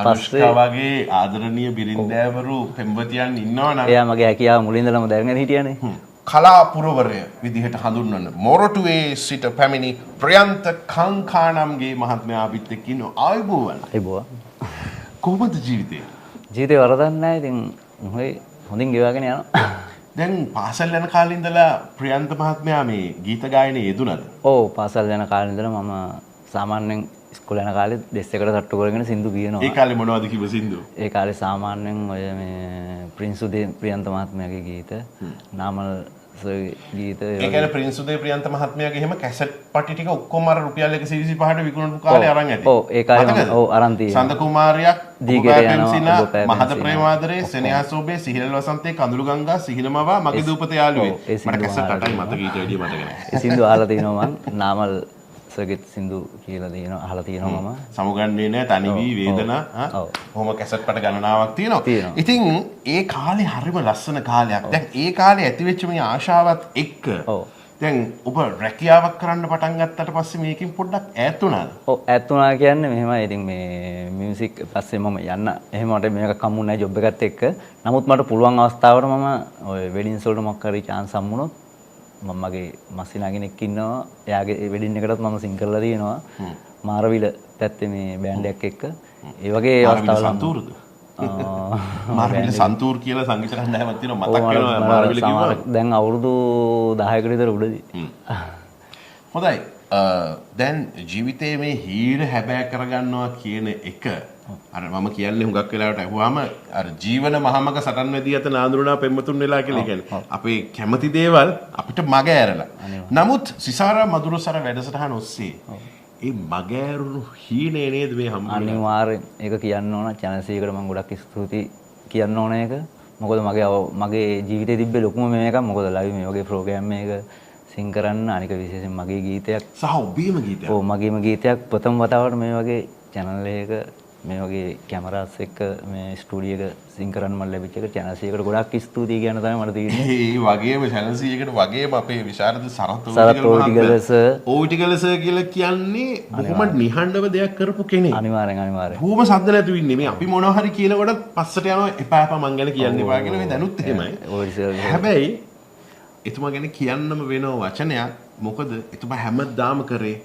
අනුෂ්කා වගේ ආදරණීය බිරින්දෑවරු පෙම්වතියන් ඉන්නවනම් එයා මගේ හැකියාව මුලින්දලම දැනගෙන හිටියනේ. කලාපුරවරය විදිහට හඳුන්වන මොරටුවේ සිට පැමිණි ප්‍රියන්ත කංකාණම්ගේ මහත්මයා අපිත් එක්ක ඉන්න ආයුබෝවන්. අයිබෝවා. කොහොමද ජීවිතේ? ජීවිතේ වරදක් නැහැ. ඉතින් මොහේ හොඳින් ගෙවාගෙන යනවා. දැන් පාසල් යන කාලේ ඉඳලා ප්‍රියන්ත මහත්මයා මේ ගීත ගායනයේ යෙදුණාද? ඔව් පාසල් යන කාලේ ඉඳලා මම සාමාන්‍යයෙන් ඉස්කෝලේ යන කාලේ දෙස් එකට තට්ටු කරගෙන සින්දු කියනවා. ඒ කාලේ මොනවද කිව්ව සින්දු? ඒ කාලේ සාමාන්‍යයෙන් ඔය මේ ප්‍රින්ස් උදේ ප්‍රියන්ත මහත්මයාගේ ගීත, නාමල් ගීත. ඒ කියන්නේ ප්‍රින්ස් උදේ ප්‍රියන්ත මහත්මයාගේ එහෙම කැසට් පටි ටික ඔක්කොම අර රුපියල් 125ට විකුණපු කාලේ අරන් ඇති. ඔව් ඒ කාලේ ඔව් අරන් තියෙනවා. සඳ කුමාරයක්, දීගෙට යනවා, මහද ප්‍රේමාදරේ, සෙනෙහසෝබේ, සිහිනල් වසන්තේ, කඳුළු ගංගා, සිහිනමවා, මගේ දූපත යාළුවේ. මට කැසට් අටයි මතක ඊට වැඩිය මතක නැහැ. ඒ සින්දු අහලා තිනවා මම. නාමල් සර්ගෙත් සින්දු කියලා තියෙනවා අහලා තියෙනවා මම. සමුගන්නේ නැහැ තනි වී වේදනා. කොහොම කැසට් පට ගණනාවක් තියෙනවා. ඉතින් ඒ කාලේ හරිම ලස්සන කාලයක්. දැන් ඒ කාලේ ඇතිවෙච්ච මේ ආශාවත් එක්ක දැන් ඔබ රැකියාවක් කරන්න පටන් ගත්තට පස්සේ මේකෙන් පොඩ්ඩක් ඈත් වුණාද? ඔව් ඈත් වුණා කියන්නේ මෙහෙමයි. ඉතින් මේ මියුසික් පස්සේ මම යන්න එහෙම මට මේක කම්මුනේ නැහැ ජොබ් එකත් එක්ක. නමුත් මට පුළුවන් අවස්ථාවකට මම ඔය වෙඩින්ස් වලට මොකක් හරි chance හම්බුනොත් මම මගේ මස්සිනා කෙනෙක් ඉන්නවා. එයාගේ වෙඩින් එකටත් මම සිං කරලා තියෙනවා. මාරවිල පැත්තේ මේ බෑන්ඩ් එකක් එක්ක. ඒ වගේ අවස්ථාවල සන්තූර්ද? මාරවිල සන්තූර් කියලා සංගීත කණ්ඩායමක් තියෙනවා මතක් වෙනවා මාරවිල කිව්වා. දැන් අවුරුදු 10කට විතර උඩදී. හොඳයි. දැන් ජීවිතයේ මේ හීන හැබෑ කරගන්නවා කියන එක අර මම කියන්නේ හුඟක් වෙලාවට අහුවාම අර ජීවන මහමග සටන් වැදී යත නාඳුනා පෙම්මතුන් වෙලා කියලා කියන්නේ. අපේ කැමති දේවල් අපිට මග ඇරලා. නමුත් සිසාරා මధుරසර වැඩසටහන ඔස්සේ ඒ මග ඇරුණු හීනේ නේද මේ හම්බුනේ? අනිවාර්යෙන් ඒක කියන්න ඕන. channel එකකට මම ගොඩක් ස්තුතියි කියන්න ඕන ඒක. මොකද මගේ ජීවිතේ තිබ්බේ ලොකුම මේක. මොකද live මේ වගේ program එකක සිං කරන්න අනික විශේෂයෙන් මගේ ගීතයක් සහ ඔබේම ගීතයක්. ඔව් මගේම ගීතයක් ප්‍රථම වතාවට මේ වගේ channel එකක මේ වගේ කැමරාස් එක්ක මේ ස්ටුඩියෝ එක සිං කරන්න මට ලැබිච්ච එක channel එකකට ගොඩක් ස්තුතියි කියන තමයි මට තියෙන්නේ. ඒ වගේම channel එකකට වගේම අපේ විශාරද සරත් ඕටිගලස ඕටිගලස කියලා කියන්නේ බොහොම නිහඬව දෙයක් කරපු කෙනෙක්. අනිවාර්යෙන්. බොහොම සද්ද නැතුව ඉන්නේ. මේ අපි මොනවා හරි කියනකොට පස්සට යනවා එපා මං ගැන කියන්න එපා කියලා මේ දැනුත් එහෙමයි. හැබැයි එතුමා ගැන කියන්නම වෙන වචනයක්. මොකද එතුමා හැමදාම කරේ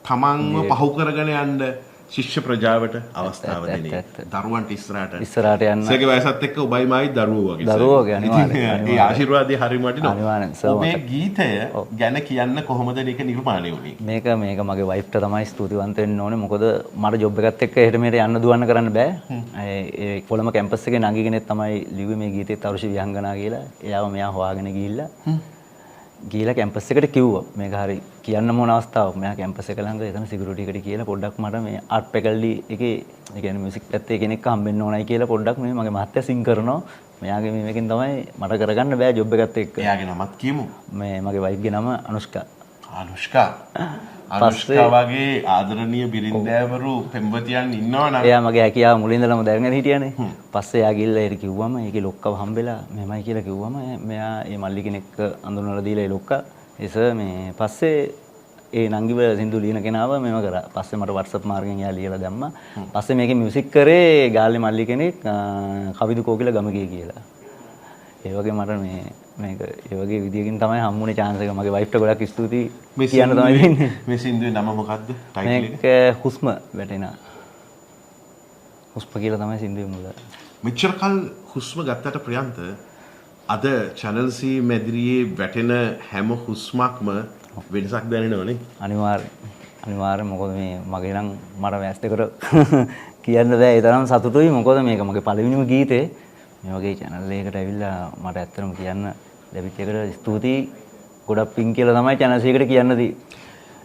තමන්ව පහු කරගෙන යන්න ශිෂ්‍ය ප්‍රජාවට අවස්ථාව දෙන එක. දරුවන්ට ඉස්සරහට යන්න. සගේ වයසත් එක්ක ඔබයි මායි දරුවෝ වගේ. දරුවෝ වගේ අනිවාර්යෙන්. ඒ ආශිර්වාදය හරිම වටිනවා. අනිවාර්යෙන්. මේ ගීතය ගැන කියන්න කොහොමද මේක නිර්මාණය වුනේ? මේක මගේ වයිෆ්ට තමයි ස්තුතිවන්ත වෙන්න ඕනේ. මොකද මට ජොබ් එකත් එක්ක එහෙට මෙහෙට යන්න දුවන්න කරන්න බෑ. ඒ කොළඹ කැම්පස් එකේ නංගිගෙනෙක් තමයි ලිව්වේ මේ ගීතේ තරුෂි විහංගනා කියලා. එයාව මෙයා හොයාගෙන ගිහිල්ලා කැම්පස් එකට කිව්වා මේක හරි කියන්න මොන අවස්ථාවක්. මෙයා කැම්පස් එක ළඟ එතන සිකියුරිටි එකට කියලා පොඩ්ඩක් මට මේ ආර්ට් ෆැකල්ටි එකේ ඒ කියන්නේ මියුසික් පැත්තේ කෙනෙක් හම්බෙන්න ඕනයි කියලා පොඩ්ඩක් මේ මගේ මහත්තයා සිං කරනවා. මෙයාගේ මේකෙන් තමයි මට කරගන්න බෑ ජොබ් එකත් එක්ක. එයාගේ නමත් කියමු. මේ මගේ වයිෆ්ගේ නම අනුෂ්කා. අනුෂ්කා වගේ ආදරණීය බිරින්දෑවරු පෙම්වතියන් ඉන්නවනම් එයා මගේ හැකියාව මුලින්දලම දැනගෙන හිටියනේ. පස්සේ එයා ගිහලා ඒක කිව්වම ඒකේ ලොක්කව හම්බෙලා මෙහෙමයි කියලා කිව්වම මෙයා මේ මල්ලි කෙනෙක් අඳුනලා දීලා ඒ ලොක්කා එස මේ පස්සේ ඒ නංගිව සින්දු ලියන කෙනාව මෙව කරා. පස්සේ මට WhatsApp මාර්ගෙන් එයා ලියලා දැම්මා. පස්සේ මේකේ මියුසික් කරේ ගාල්ලේ මල්ලි කෙනෙක් කවිදු කෝකිල ගමගේ කියලා. ඒ වගේ මට මේක ඒ වගේ විදියකින් තමයි හම්බුනේ chance එක. මගේ වයිෆ්ට ගොඩක් ස්තුතියි කියන්න තමයි දෙන්නේ. මේ සින්දුවේ නම මොකද්ද? ටයිටල් එක? මේක හුස්ම වැටෙනා. හුස්ම කියලා තමයි සින්දුවේ මුල. මෙච්චර කල් හුස්ම ගත්තට ප්‍රියන්ත අද channel C මැදිරියේ වැටෙන හැම හුස්මක්ම වෙනසක් දැනෙනවනේ. අනිවාර්යෙන්. මොකද මේ මගේ නම් මට වැස් දෙකට කියන්න බෑ. ඒ තරම් සතුටුයි. මොකද මේක මගේ පළවෙනිම ගීතේ. මේ වගේ channel එකකට ඇවිල්ලා මට ඇත්තටම කියන්න ලැබිච්ච එකට ස්තුතියි. ගොඩක් පිං කියලා තමයි channel එකකට කියන්න